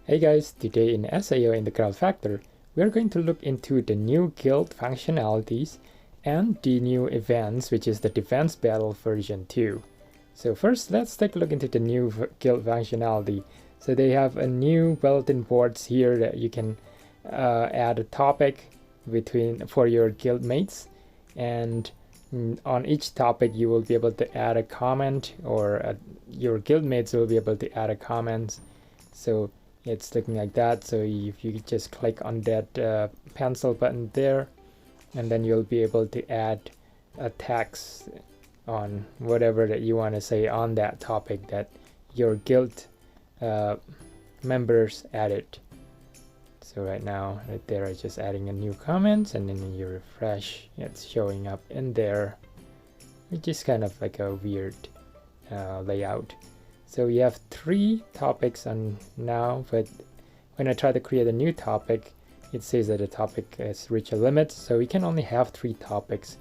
Hey guys, today in SAO Integral Factor, we are going to look into the new guild functionalities and the new events, which is the Defense Battle version 2. So first, let's take a look into the new guild functionality. So they have a new bulletin boards here that you can add a topic for your guild mates, and on each topic you will be able to add a comment, or your guild mates will be able to add a comment. So it's looking like that. So if you just click on that pencil button there, and then you'll be able to add a text on whatever that you want to say on that topic that your guild members added. So right now, right there, I'm just adding a new comment, and then you refresh, it's showing up in there, which is kind of like a weird layout. So we have 3 topics on now, but when I try to create a new topic, it says that the topic has reached a limit, so we can only have 3 topics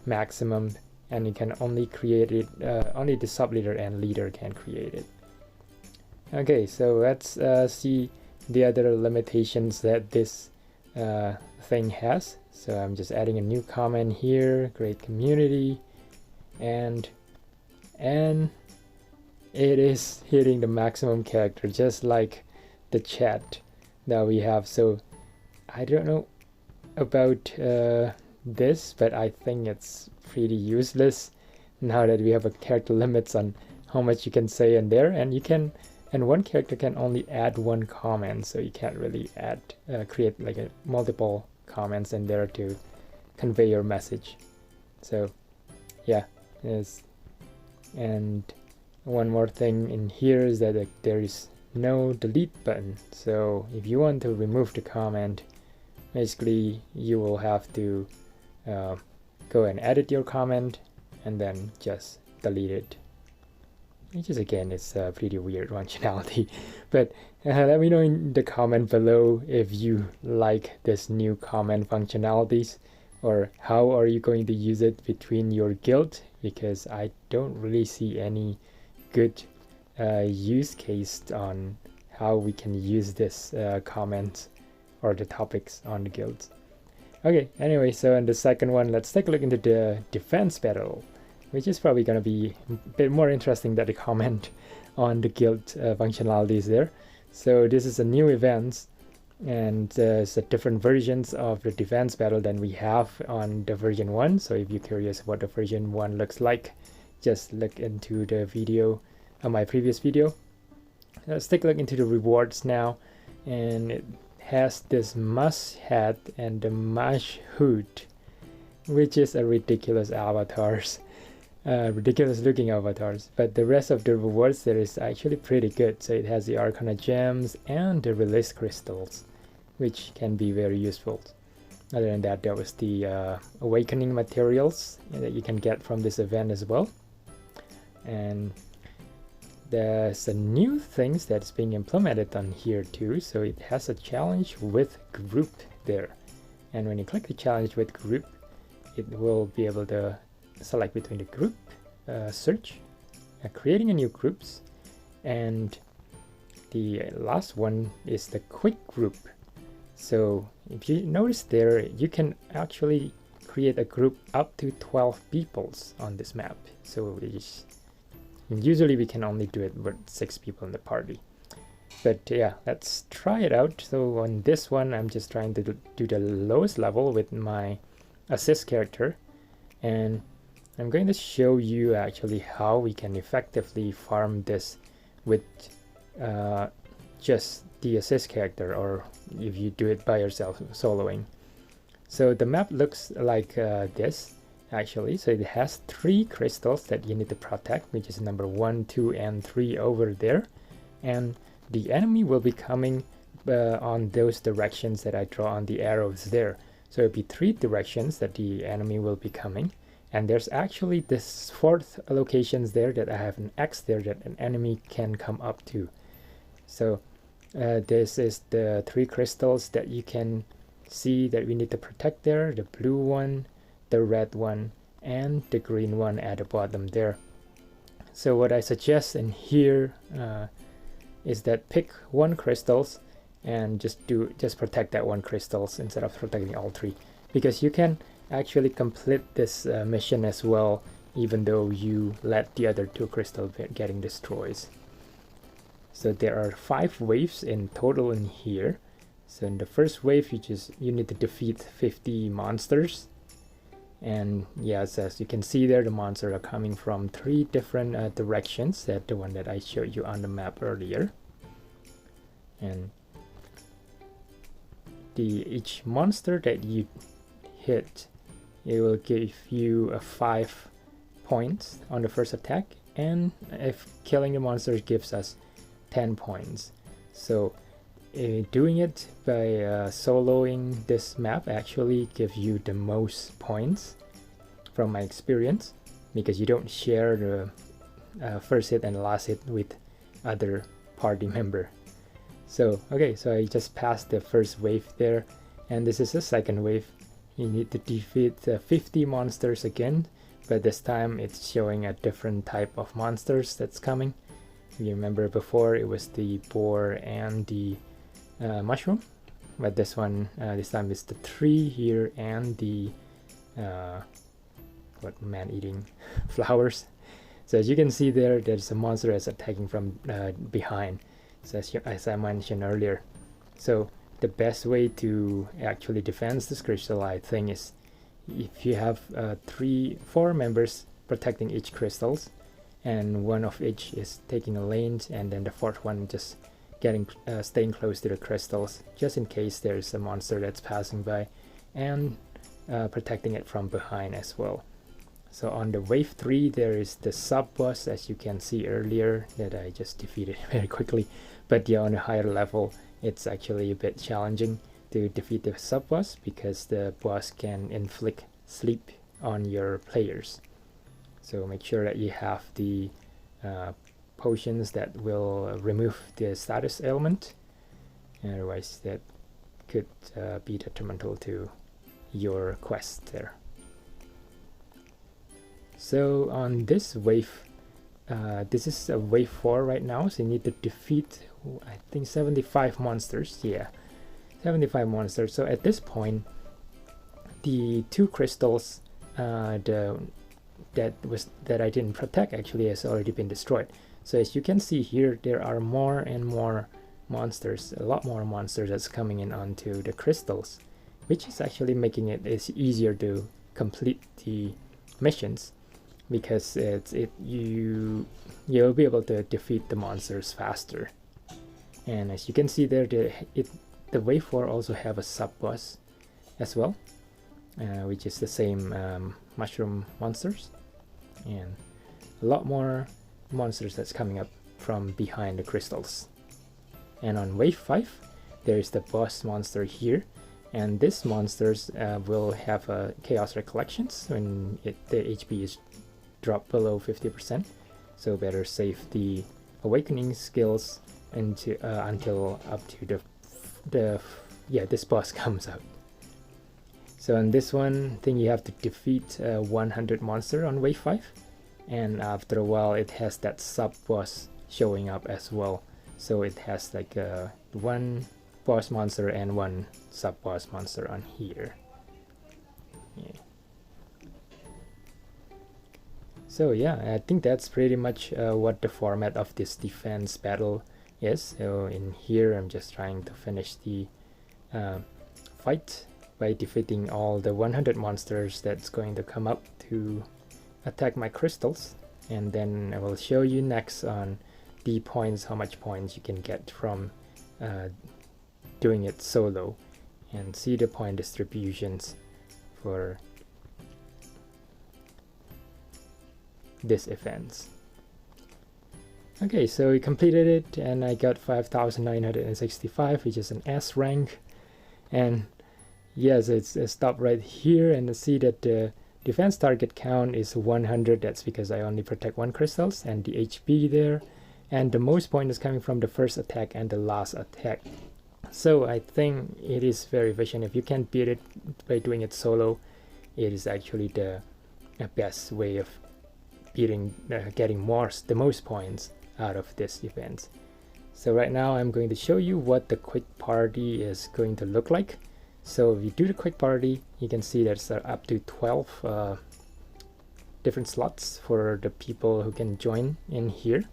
maximum, and you can only create it, only the sub-leader and leader can create it. Okay, so let's see the other limitations that this thing has. So I'm just adding a new comment here, great community, and it is hitting the maximum character, just like the chat that we have. So I don't know about this, but I think it's pretty useless now that we have a character limits on how much you can say in there, and one character can only add 1 comment, so you can't really add create like multiple comments in there to convey your message. So yeah, and one more thing in here is that there is no delete button. So if you want to remove the comment, basically you will have to go and edit your comment and then just delete it, which is, again, it's a pretty weird functionality. But let me know in the comment below if you like this new comment functionalities, or how are you going to use it between your guild, because I don't really see any good use case on how we can use this comment or the topics on the guilds. Okay, anyway, so in the second one, let's take a look into the defense battle, which is probably going to be a bit more interesting than the comment on the guild functionalities there. So this is a new event, and it's a different versions of the defense battle than we have on the version 1. So if you're curious what the version 1 looks like, just look into the video, my previous video. Let's take a look into the rewards now, and it has this mush hat and the mush hood, which is a ridiculous avatars, ridiculous looking avatars. But the rest of the rewards there is actually pretty good. So it has the Arcana gems and the release crystals, which can be very useful. Other than that, there was the awakening materials that you can get from this event as well. And there's a new things that's being implemented on here too. So it has a challenge with group there, and when you click the challenge with group, it will be able to select between the group search, creating a new groups, and the last one is the quick group. So if you notice there, you can actually create a group up to 12 peoples on this map. So usually we can only do it with 6 people in the party. But yeah, let's try it out. So on this one, I'm just trying to do the lowest level with my assist character, and I'm going to show you actually how we can effectively farm this with just the assist character, or if you do it by yourself soloing. So the map looks like this actually. So it has 3 crystals that you need to protect, which is number 1, 2, and 3 over there, and the enemy will be coming on those directions that I draw on the arrows there. So it'll be 3 directions that the enemy will be coming, and there's actually this 4th locations there that I have an X there that an enemy can come up to. So this is the 3 crystals that you can see that we need to protect there: the blue one, the red one, and the green one at the bottom there. So what I suggest in here is that pick 1 crystals and just protect that one crystals instead of protecting all three, because you can actually complete this mission as well even though you let the other two crystals getting destroyed. So there are 5 waves in total in here. So in the first wave you need to defeat 50 monsters, and yes, as you can see there, the monsters are coming from 3 different directions. That's the one that I showed you on the map earlier. And each monster that you hit, it will give you 5 points on the first attack, and if killing the monster gives us 10 points. So doing it by soloing this map actually gives you the most points from my experience, because you don't share the first hit and last hit with other party member. So okay, so I just passed the first wave there, and this is the second wave. You need to defeat 50 monsters again, but this time it's showing a different type of monsters that's coming. You remember before it was the boar and the mushroom, but this one this time is the tree here and the man-eating flowers. So as you can see there, there's a monster that's attacking from behind. So as I mentioned earlier, so the best way to actually defend this crystal, I think, is if you have 4 members protecting each crystals, and one of each is taking a lane, and then the 4th one just staying close to the crystals, just in case there's a monster that's passing by, and protecting it from behind as well. So on the wave 3, there is the sub boss, as you can see earlier, that I just defeated very quickly. But yeah, on a higher level, it's actually a bit challenging to defeat the sub boss, because the boss can inflict sleep on your players. So make sure that you have the potions that will remove the status element, otherwise that could be detrimental to your quest there. So on this wave, this is a wave 4 right now, so you need to defeat, I think, 75 monsters. Yeah, 75 monsters. So at this point, the 2 crystals that I didn't protect actually has already been destroyed. So as you can see here, there are more and more monsters, a lot more monsters that's coming in onto the crystals, which is actually making it easier to complete the missions, because you'll be able to defeat the monsters faster. And as you can see there, the wave 4 also have a sub boss as well, which is the same mushroom monsters, and a lot more monsters that's coming up from behind the crystals. And on wave 5, there is the boss monster here, and these monsters will have chaos recollections when the HP is dropped below 50%, so better save the awakening skills until up to this boss comes out. So on this one, I think you have to defeat 100 monster on wave 5, and after a while it has that sub boss showing up as well. So it has like 1 boss monster and 1 sub boss monster on here. Yeah. So yeah, I think that's pretty much what the format of this defense battle is. So in here, I'm just trying to finish the fight by defeating all the 100 monsters that's going to come up to attack my crystals, and then I will show you next on the points, how much points you can get from doing it solo, and see the point distributions for this event. Okay, so we completed it, and I got 5,965, which is an S rank. And yes, it's stopped right here, and see that the defense target count is 100. That's because I only protect 1 crystals, and the HP there, and the most point is coming from the first attack and the last attack. So I think it is very efficient. If you can beat it by doing it solo, it is actually the best way of beating, getting the most points out of this event. So right now I'm going to show you what the quick party is going to look like. So if you do the quick party, you can see there's up to 12 different slots for the people who can join in here.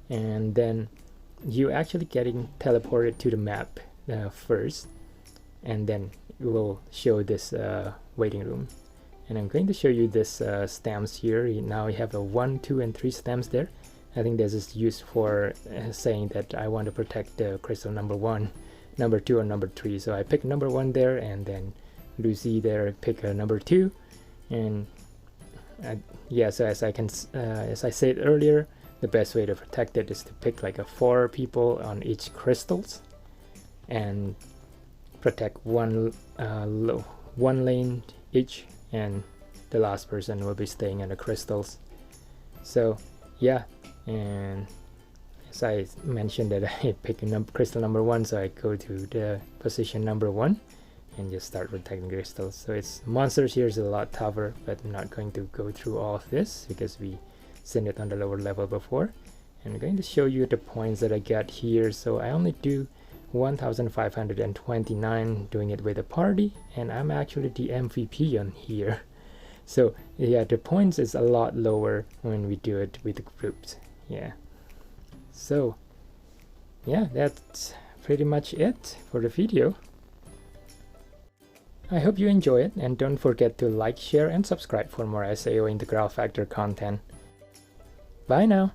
And then you actually getting teleported to the map first, and then it will show this waiting room. And I'm going to show you this stamps here. Now we have a 1, 2, and 3 stamps there. I think this is used for saying that I want to protect the crystal number 1, number 2, or number 3. So I pick number 1 there, and then Lucy there pick number 2. And yeah, so as I said earlier, the best way to protect it is to pick like 4 people on each crystals and protect one lane each, and the last person will be staying in the crystals. So yeah, and as I mentioned that I pick crystal number 1, so I go to the position number 1 and just start protecting crystals. So it's monsters here is a lot tougher, but I'm not going to go through all of this because we seen it on the lower level before. And I'm going to show you the points that I got here. So I only do 1529 doing it with a party, and I'm actually the MVP on here. So yeah, the points is a lot lower when we do it with the groups. Yeah, so yeah, that's pretty much it for the video. I hope you enjoy it, and don't forget to like, share, and subscribe for more SAO Integral Factor content. Bye now.